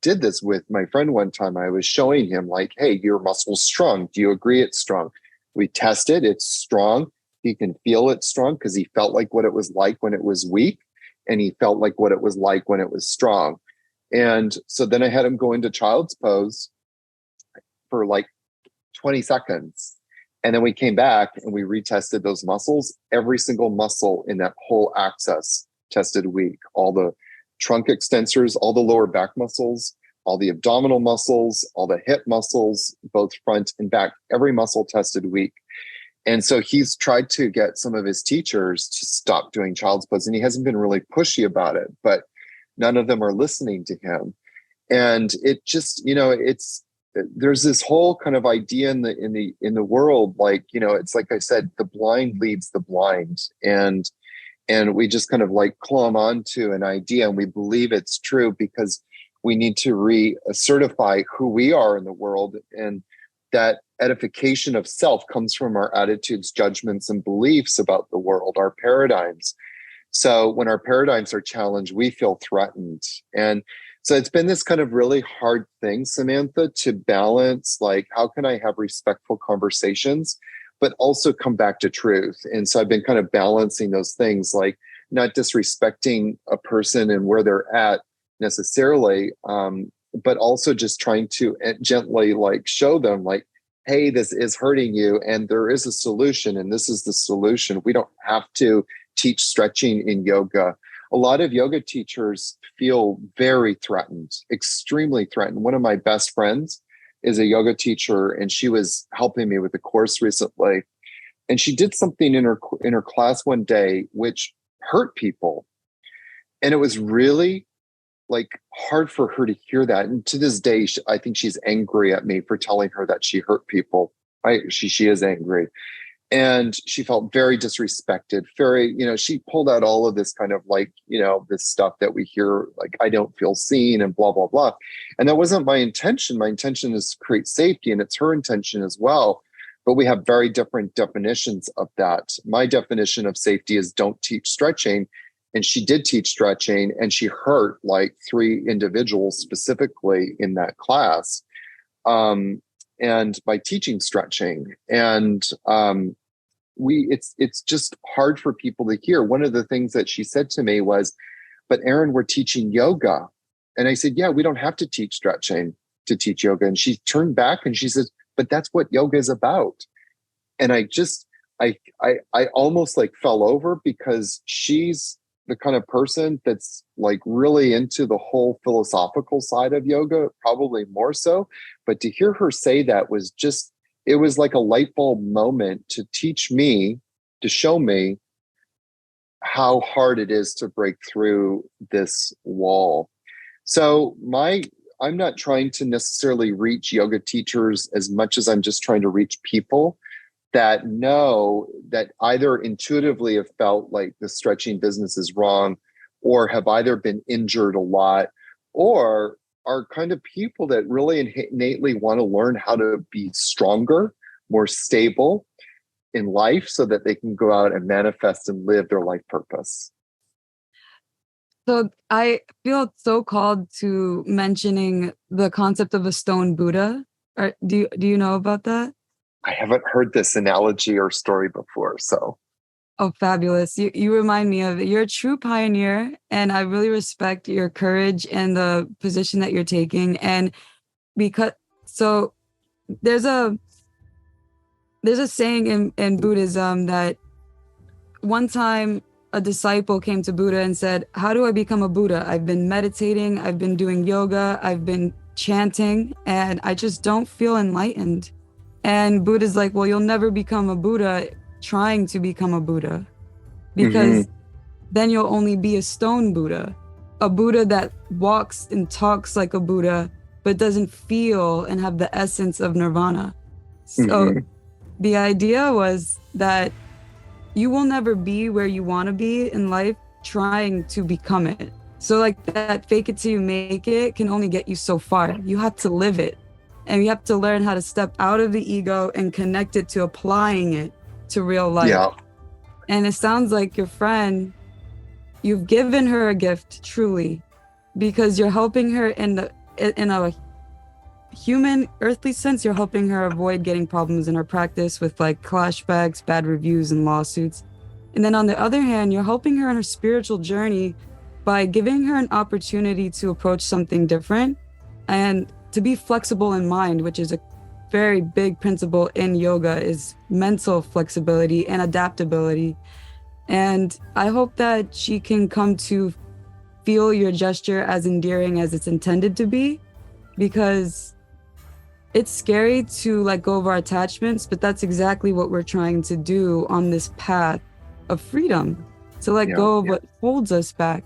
did this with my friend one time. I was showing him like, "Hey, your muscle's strong. Do you agree it's strong?" We tested, it's strong. He can feel it's strong because he felt like what it was like when it was weak, and he felt like what it was like when it was strong. And so then I had him go into child's pose for like 20 seconds. And then we came back and we retested those muscles. Every single muscle in that whole axis tested weak. All the trunk extensors, all the lower back muscles, all the abdominal muscles, all the hip muscles, both front and back, every muscle tested weak. And so he's tried to get some of his teachers to stop doing child's pose, and he hasn't been really pushy about it, but none of them are listening to him. And it just, there's this whole kind of idea in the world, like, it's like I said, the blind leads the blind. And we just kind of like clomb onto an idea, and we believe it's true because we need to certify who we are in the world. And that edification of self comes from our attitudes, judgments, and beliefs about the world, our paradigms. So when our paradigms are challenged, we feel threatened. And so it's been this kind of really hard thing, Samantha, to balance, like, how can I have respectful conversations, but also come back to truth? And so I've been kind of balancing those things, like not disrespecting a person and where they're at necessarily, but also just trying to gently like show them like, "Hey, this is hurting you, and there is a solution, and this is the solution. We don't have to teach stretching in yoga. a lot of yoga teachers feel very threatened, extremely threatened. One of my best friends is a yoga teacher, and she was helping me with the course recently. And she did something in her class one day which hurt people. And it was really like hard for her to hear that. And to this day, I think she's angry at me for telling her that she hurt people. She is angry. And she felt very disrespected, very, she pulled out all of this kind of like, this stuff that we hear, like, I don't feel seen and blah, blah, blah. And that wasn't my intention. My intention is to create safety, and it's her intention as well. But we have very different definitions of that. My definition of safety is don't teach stretching. And she did teach stretching, and she hurt like 3 individuals specifically in that class. And by teaching stretching, and it's just hard for people to hear. One of the things that she said to me was, "But Aaron, we're teaching yoga." And I said, "Yeah, we don't have to teach stretching to teach yoga." And she turned back and she said, "But that's what yoga is about." And I almost like fell over, because she's the kind of person that's like really into the whole philosophical side of yoga, probably more so. But to hear her say that was just, it was like a light bulb moment to teach me, to show me how hard it is to break through this wall. So I'm not trying to necessarily reach yoga teachers as much as I'm just trying to reach people that know, that either intuitively have felt like the stretching business is wrong, or have either been injured a lot, or are kind of people that really innately want to learn how to be stronger, more stable in life, so that they can go out and manifest and live their life purpose. So I feel so called to mentioning the concept of a stone Buddha. Do you know about that? I haven't heard this analogy or story before, so. Oh, fabulous. You remind me of it. You're a true pioneer, and I really respect your courage and the position that you're taking. And so there's a saying in Buddhism that one time a disciple came to Buddha and said, "How do I become a Buddha? I've been meditating, I've been doing yoga, I've been chanting, and I just don't feel enlightened." And Buddha's like, "Well, you'll never become a Buddha trying to become a Buddha, because then you'll only be a stone Buddha, a Buddha that walks and talks like a Buddha, but doesn't feel and have the essence of nirvana." So the idea was that you will never be where you want to be in life trying to become it. So like that fake it till you make it can only get you so far. You have to live it. And you have to learn how to step out of the ego and connect it to applying it to real life. Yeah. And it sounds like your friend, you've given her a gift, truly, because you're helping her in a human, earthly sense. You're helping her avoid getting problems in her practice with like clashbacks, bad reviews, and lawsuits. And then on the other hand, you're helping her in her spiritual journey by giving her an opportunity to approach something different and to be flexible in mind, which is a very big principle in yoga, is mental flexibility and adaptability. And I hope that she can come to feel your gesture as endearing as it's intended to be, because it's scary to let go of our attachments, but that's exactly what we're trying to do on this path of freedom, to let go of what holds us back.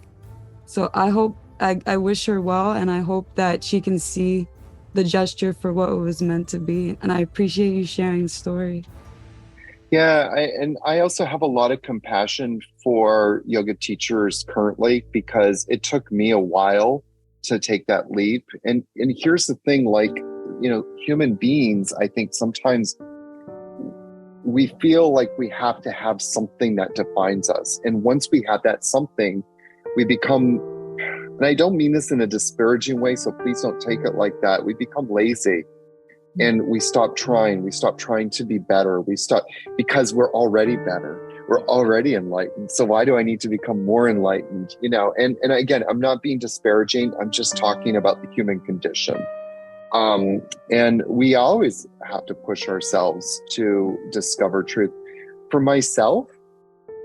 So I wish her well, and I hope that she can see the gesture for what it was meant to be. And I appreciate you sharing the story. Yeah, I also have a lot of compassion for yoga teachers currently, because it took me a while to take that leap. And here's the thing, like, human beings, I think sometimes we feel like we have to have something that defines us. And once we have that something, we become, and I don't mean this in a disparaging way, so please don't take it like that. We become lazy. And we stop trying. We stop trying to be better. Because we're already better. We're already enlightened. So why do I need to become more enlightened? And again, I'm not being disparaging. I'm just talking about the human condition. And we always have to push ourselves to discover truth. For myself,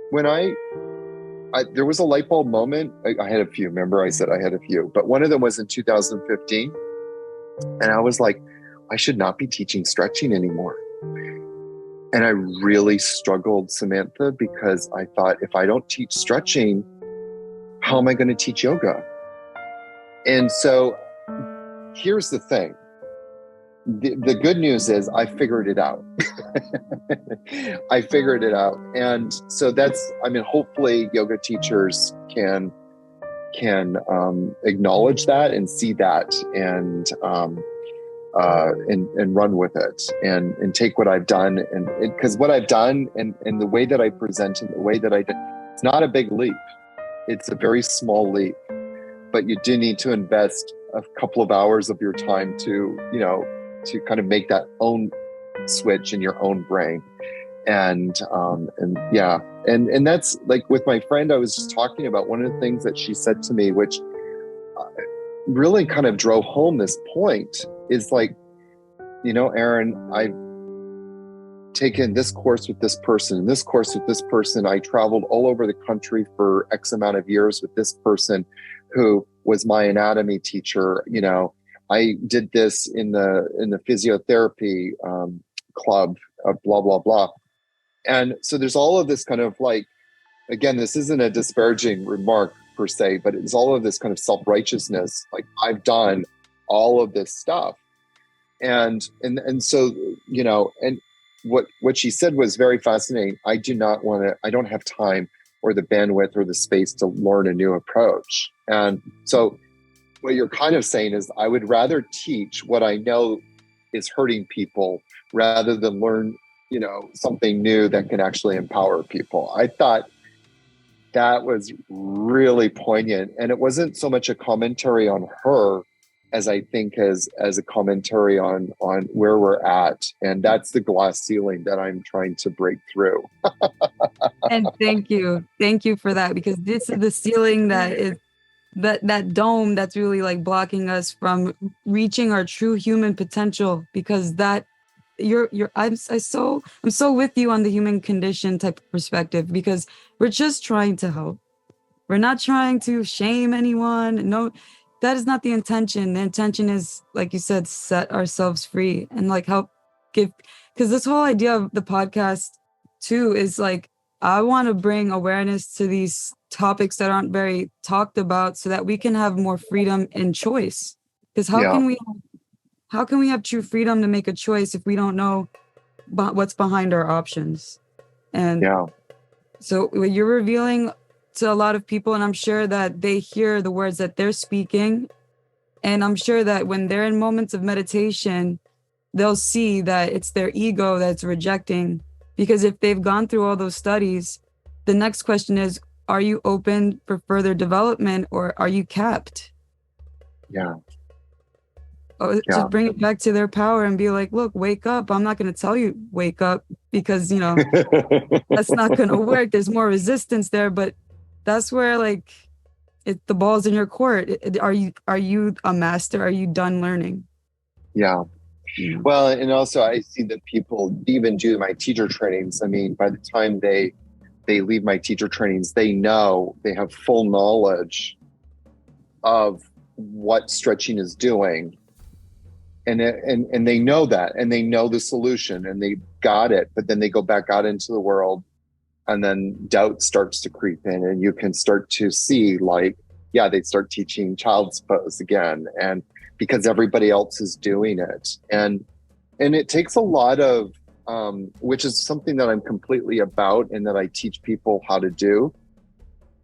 when I there was a light bulb moment. I had a few. Remember, I said I had a few, but one of them was in 2015, and I was like, I should not be teaching stretching anymore. And I really struggled, Samantha, because I thought, if I don't teach stretching, how am I going to teach yoga? And so here's the thing. The good news is I figured it out. I figured it out. And so hopefully yoga teachers can acknowledge that and see that and run with it and take what I've done. And because what I've done and the way that I present and the way that I did, it's not a big leap. It's a very small leap, but you do need to invest a couple of hours of your time to kind of make that own switch in your own brain. And that's like with my friend I was just talking about, one of the things that she said to me, which really kind of drove home this point, is like, Aaron, I've taken this course with this person and this course with this person. I traveled all over the country for X amount of years with this person who was my anatomy teacher. I did this in the physiotherapy club, blah, blah, blah. And so there's all of this kind of like, again, this isn't a disparaging remark per se, but it's all of this kind of self-righteousness. Like, I've done all of this stuff. And so, and what she said was very fascinating. I don't have time or the bandwidth or the space to learn a new approach. And so what you're kind of saying is, I would rather teach what I know is hurting people rather than learn, something new that can actually empower people. I thought that was really poignant. And it wasn't so much a commentary on her as I think as a commentary on where we're at. And that's the glass ceiling that I'm trying to break through. And thank you for that, because this is the ceiling that is that dome that's really like blocking us from reaching our true human potential. Because that I'm so with you on the human condition type of perspective, because we're just trying to help. We're not trying to shame anyone. No, that is not the intention. The intention is, like you said, set ourselves free and like help give, because this whole idea of the podcast too is like, I want to bring awareness to these topics that aren't very talked about so that we can have more freedom in choice. Because how can we have true freedom to make a choice if we don't know what's behind our options? And so what you're revealing to a lot of people, and I'm sure that they hear the words that they're speaking, and I'm sure that when they're in moments of meditation, they'll see that it's their ego that's rejecting. Because if they've gone through all those studies, the next question is, are you open for further development, or are you capped? Just bring it back to their power and be like, look, wake up. I'm not going to tell you wake up, because that's not going to work. There's more resistance there, but that's where like the ball's in your court. Are you a master? Are you done learning? Well, and also I see that people even do my teacher trainings. I mean, by the time they leave my teacher trainings, they have full knowledge of what stretching is doing. And they know that, and they know the solution, and they got it, but then they go back out into the world, and then doubt starts to creep in, and you can start to see they start teaching child's pose again, and because everybody else is doing it. And it takes a lot of, which is something that I'm completely about and that I teach people how to do,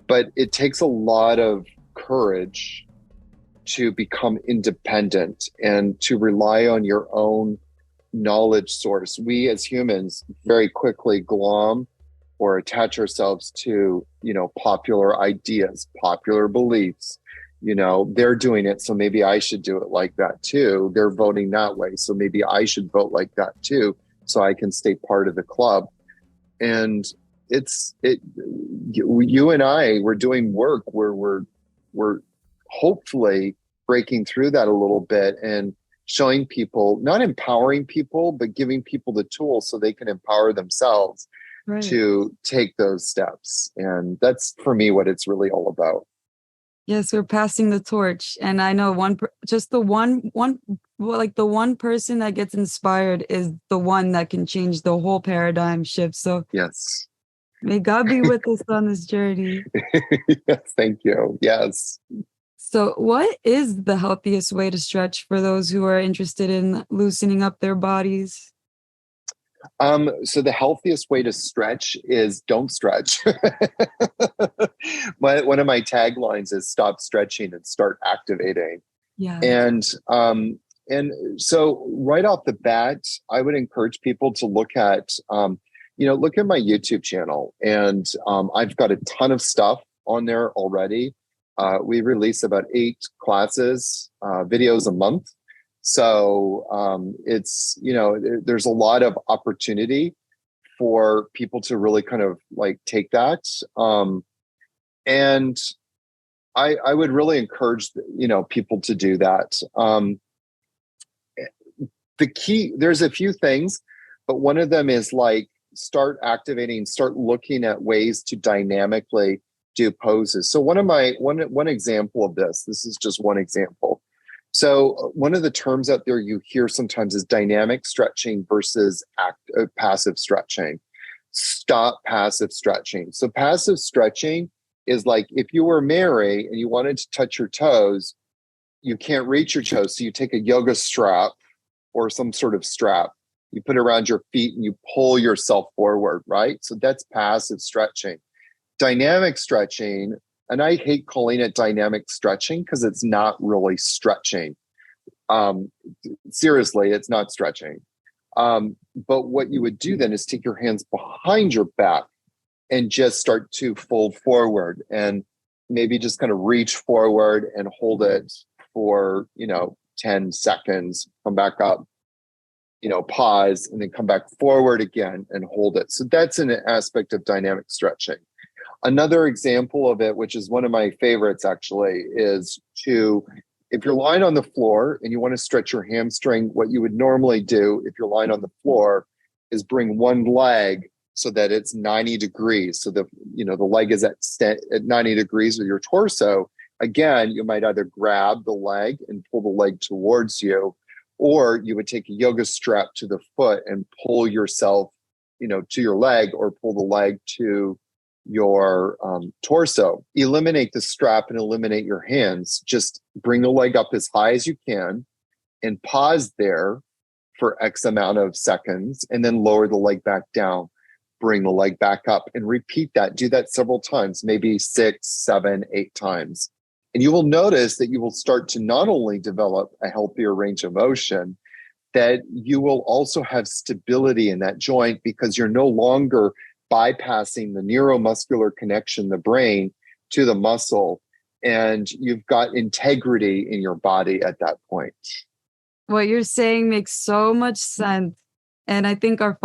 but it takes a lot of courage to become independent and to rely on your own knowledge source. We as humans very quickly glom or attach ourselves to, popular ideas, popular beliefs. They're doing it, so maybe I should do it like that too. They're voting that way, so maybe I should vote like that too, so I can stay part of the club. And you and I, we're doing work where we're hopefully breaking through that a little bit and showing people, not empowering people, but giving people the tools so they can empower themselves. Right. to take those steps. And that's for me what it's really all about. Yes, we're passing the torch, and I know just the one well, like the one person that gets inspired is the one that can change the whole paradigm shift. So Yes. may God be with us on this journey. Yes, thank you. Yes. So, what is the healthiest way to stretch for those who are interested in loosening up their bodies? So the healthiest way to stretch is don't stretch. One of my taglines is stop stretching and start activating. Yeah. And and so right off the bat, I would encourage people to look at my YouTube channel, and I've got a ton of stuff on there already. We release about 8 videos a month. So there's a lot of opportunity for people to really kind of like take that. And I would really encourage, people to do that. The key, there's a few things, but one of them is like start activating, start looking at ways to dynamically do poses. So one example of this is just one example. So one of the terms out there you hear sometimes is dynamic stretching versus passive stretching. Stop passive stretching. So passive stretching is like if you were Mary and you wanted to touch your toes, you can't reach your toes. So you take a yoga strap or some sort of strap, you put it around your feet and you pull yourself forward, right? So that's passive stretching. Dynamic stretching, and I hate calling it dynamic stretching because it's not really stretching. Seriously, it's not stretching. But what you would do then is take your hands behind your back and just start to fold forward and maybe just kind of reach forward and hold it for, 10 seconds, come back up, pause, and then come back forward again and hold it. So that's an aspect of dynamic stretching. Another example of it, which is one of my favorites actually, is if you're lying on the floor and you want to stretch your hamstring, what you would normally do if you're lying on the floor is bring one leg so that it's 90 degrees. So the leg is at 90 degrees with your torso. Again, you might either grab the leg and pull the leg towards you, or you would take a yoga strap to the foot and pull yourself, to your leg, or pull the leg to your torso. Eliminate the strap and eliminate your hands. Just bring the leg up as high as you can and pause there for X amount of seconds, and then lower the leg back down. Bring the leg back up and repeat that. Do that several times, maybe 6, 7, 8 times. And you will notice that you will start to not only develop a healthier range of motion, that you will also have stability in that joint because you're no longer bypassing the neuromuscular connection, the brain to the muscle, and you've got integrity in your body at that point. What you're saying makes so much sense. And I think our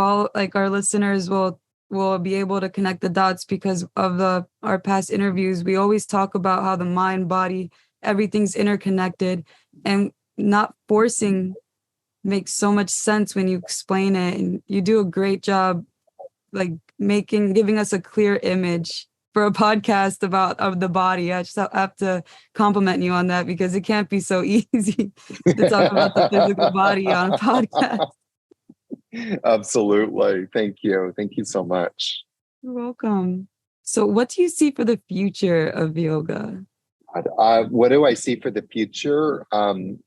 listeners will be able to connect the dots because of our past interviews. We always talk about how the mind, body, everything's interconnected, and not forcing makes so much sense when you explain it. And you do a great job like giving us a clear image for a podcast of the body. I just have to compliment you on that because it can't be so easy to talk about the physical body on a podcast. Absolutely. Thank you. Thank you so much. You're welcome. So what do you see for the future of yoga? What do I see for the future? One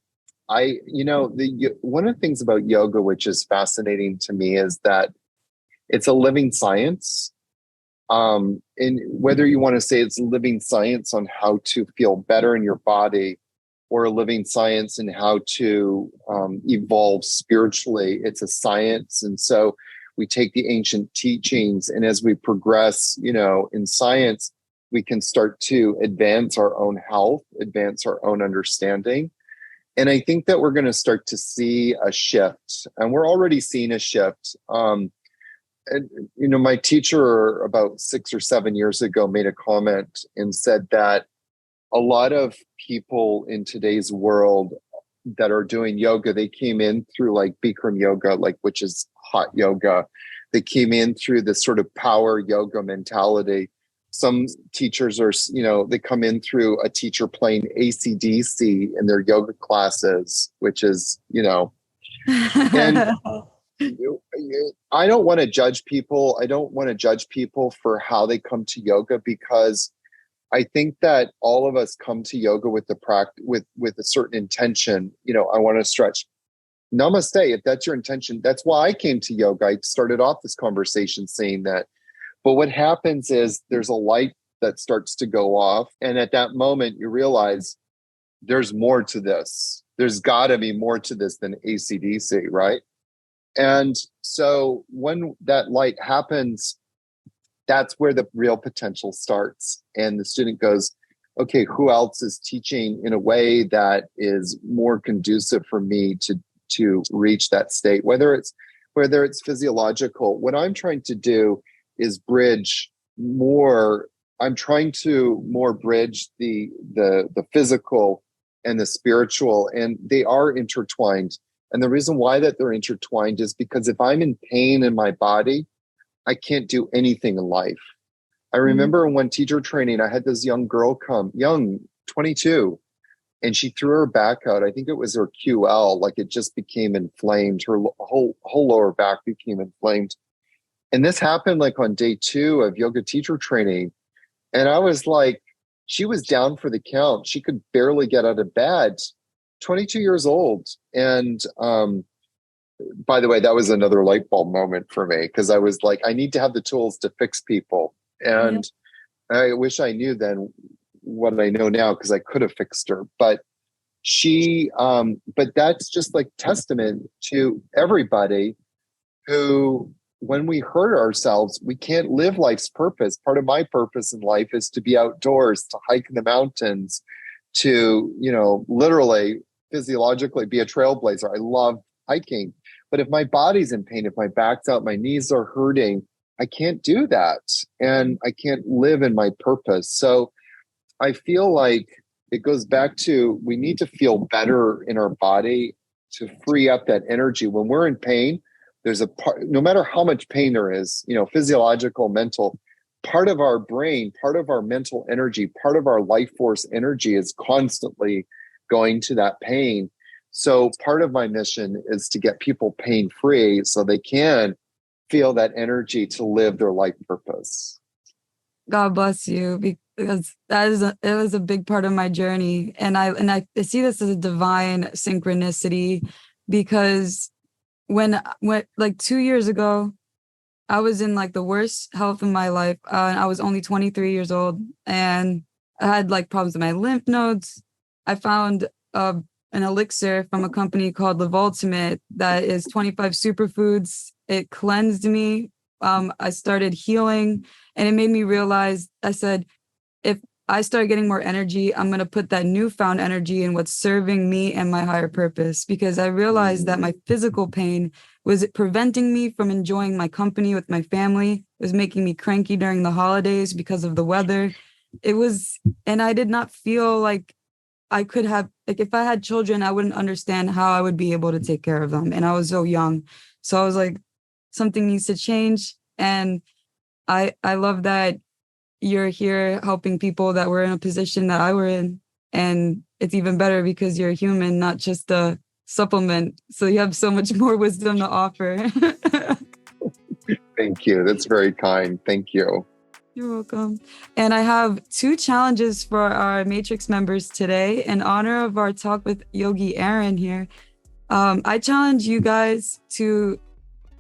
of the things about yoga, which is fascinating to me, is that it's a living science. And whether you want to say it's a living science on how to feel better in your body, or a living science in how to evolve spiritually, it's a science. And so we take the ancient teachings, and as we progress, in science, we can start to advance our own health, advance our own understanding. And I think that we're going to start to see a shift, and we're already seeing a shift. My teacher about 6 or 7 years ago made a comment and said that a lot of people in today's world that are doing yoga, they came in through like Bikram yoga, which is hot yoga. They came in through this sort of power yoga mentality. Some teachers are, they come in through a teacher playing AC/DC in their yoga classes, which is, and I don't want to judge people. I don't want to judge people for how they come to yoga, because I think that all of us come to yoga with the practice, with a certain intention. I want to stretch. Namaste. If that's your intention, that's why I came to yoga. I started off this conversation saying that. But what happens is there's a light that starts to go off. And at that moment, you realize there's more to this. There's got to be more to this than AC/DC, right? And so when that light happens, that's where the real potential starts. And the student goes, okay, who else is teaching in a way that is more conducive for me to reach that state, whether it's physiological. What I'm trying to do is bridge more. I'm trying to more bridge the physical and the spiritual, and they are intertwined. And the reason why that they're intertwined is because if I'm in pain in my body, I can't do anything in life. I remember in one teacher training, I had this young girl come, 22, and she threw her back out. I think it was her QL, like it just became inflamed. Her whole lower back became inflamed. And this happened like on day 2 of yoga teacher training. And I was like, she was down for the count. She could barely get out of bed, 22 years old. And by the way, that was another light bulb moment for me, because I was like, I need to have the tools to fix people. And I wish I knew then what I know now, because I could have fixed her. But but that's just like testament to everybody who, when we hurt ourselves, we can't live life's purpose. Part of my purpose in life is to be outdoors, to hike in the mountains, to, literally, physiologically be a trailblazer. I love hiking. But if my body's in pain, if my back's out, my knees are hurting, I can't do that. And I can't live in my purpose. So I feel like it goes back to, we need to feel better in our body to free up that energy. When we're in pain, there's a part, no matter how much pain there is, physiological, mental, part of our brain, part of our mental energy, part of our life force energy is constantly going to that pain. So part of my mission is to get people pain free so they can feel that energy to live their life purpose. God bless you, because it was a big part of my journey. And I see this as a divine synchronicity, because when like 2 years ago, I was in like the worst health of my life. And I was only 23 years old, and I had like problems with my lymph nodes. I found an elixir from a company called Live Ultimate that is 25 superfoods. It cleansed me. I started healing, and it made me realize, I said, if I start getting more energy, I'm going to put that newfound energy in what's serving me and my higher purpose, because I realized that my physical pain was preventing me from enjoying my company with my family. It was making me cranky during the holidays because of the weather. And I did not feel like I could have, like, if I had children, I wouldn't understand how I would be able to take care of them. And I was so young. So I was like, something needs to change. And I love that you're here helping people that were in a position that I were in. And it's even better because you're a human, not just a supplement. So you have so much more wisdom to offer. Thank you. That's very kind. Thank you. You're welcome. And I have 2 challenges for our Matrix members today in honor of our talk with Yogi Aaron here. I challenge you guys to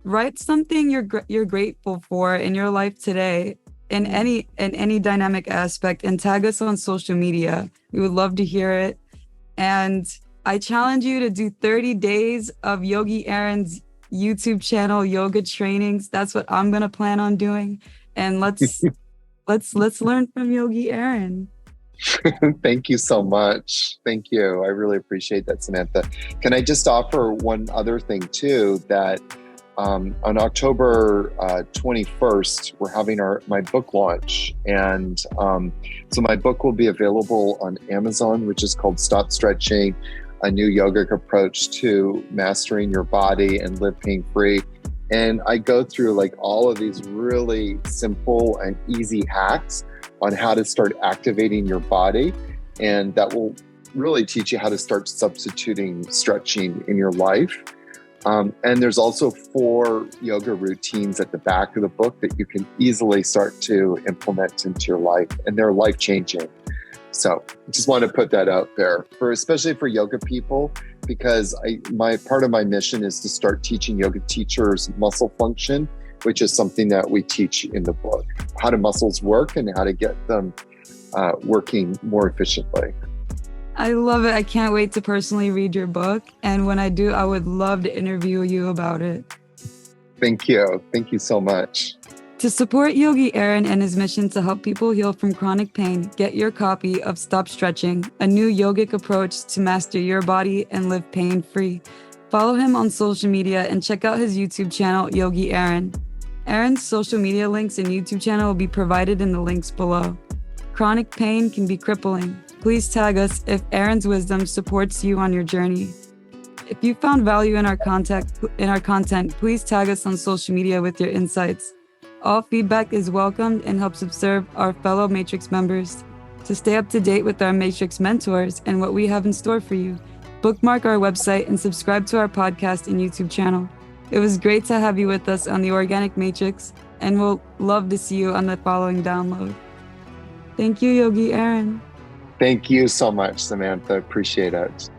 write something you're grateful for in your life today, in any dynamic aspect, and tag us on social media. We would love to hear it. And I challenge you to do 30 days of Yogi Aaron's YouTube channel, yoga trainings. That's what I'm gonna plan on doing. And let's learn from Yogi Aaron. Thank you so much. Thank you. I really appreciate that, Samantha. Can I just offer one other thing too, that on October 21st, we're having my book launch. And so my book will be available on Amazon, which is called Stop Stretching, a new yogic approach to mastering your body and live pain-free. And I go through like all of these really simple and easy hacks on how to start activating your body. And that will really teach you how to start substituting stretching in your life. And there's also 4 yoga routines at the back of the book that you can easily start to implement into your life, and they're life-changing. So I just want to put that out there, especially for yoga people, because part of my mission is to start teaching yoga teachers muscle function, which is something that we teach in the book, how do muscles work and how to get them working more efficiently. I love it. I can't wait to personally read your book. And when I do, I would love to interview you about it. Thank you. Thank you so much. To support Yogi Aaron and his mission to help people heal from chronic pain, get your copy of Stop Stretching, a new yogic approach to master your body and live pain-free. Follow him on social media and check out his YouTube channel, Yogi Aaron. Aaron's social media links and YouTube channel will be provided in the links below. Chronic pain can be crippling. Please tag us if Aaron's wisdom supports you on your journey. If you found value in our content, please tag us on social media with your insights. All feedback is welcomed and helps observe our fellow Matrix members. To stay up to date with our Matrix mentors and what we have in store for you, bookmark our website and subscribe to our podcast and YouTube channel. It was great to have you with us on the Organic Matrix, and we'll love to see you on the following download. Thank you, Yogi Aaron. Thank you so much, Samantha. Appreciate it.